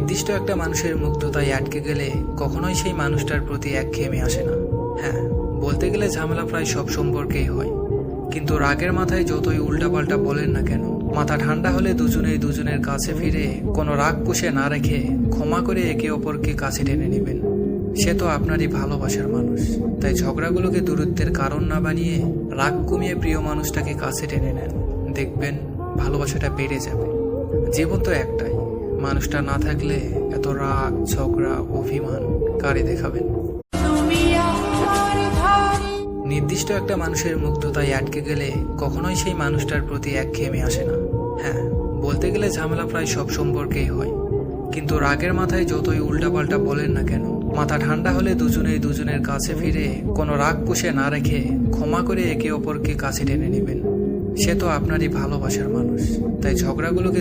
নির্দিষ্ট একটা মানুষের মুগ্ধতায় আটকে গেলে কখনোই সেই মানুষটার প্রতি একঘেয়েমি আসে না। হ্যাঁ, বলতে গেলে ঝামেলা প্রায় সব সম্পর্কেই হয়, কিন্তু রাগের মাথায় যতই উল্টাপাল্টা বলেন না কেন, মাথা ঠান্ডা হলে দুজনেই দুজনের কাছে ফিরে কোনো রাগ পুষে না রেখে ক্ষমা করে একে অপরকে কাছে টেনে নেবেন। সে তো আপনারই ভালোবাসার মানুষ, তাই ঝগড়াগুলোকে দূরত্বের কারণ না বানিয়ে রাগ কমিয়ে প্রিয় মানুষটাকে কাছে টেনে নেন। দেখবেন ভালোবাসাটা বেড়ে যাবে। জীবন তো একটাই, মানুষটা না থাকলে এত রাগ, ঝগড়া, অভিমান কারে দেখাবেন? নির্দিষ্ট একটা মানুষের মুগ্ধতায় আটকে গেলে কখনোই সেই মানুষটার প্রতি একঘেয়েমি আসে না। হ্যাঁ, বলতে গেলে ঝামেলা প্রায় সব সম্পর্কেই হয়, কিন্তু রাগের মাথায় যতই উল্টাপাল্টা বলেন না কেন, মাথা ঠান্ডা হলে দুজনেই দুজনের কাছে ফিরে কোনো রাগ পুষে না রেখে ক্ষমা করে একে অপরকে কাছে টেনে নেবেন। সে তো আপনারই ভালোবাসার মানুষ, তাই ঝগড়াগুলোকে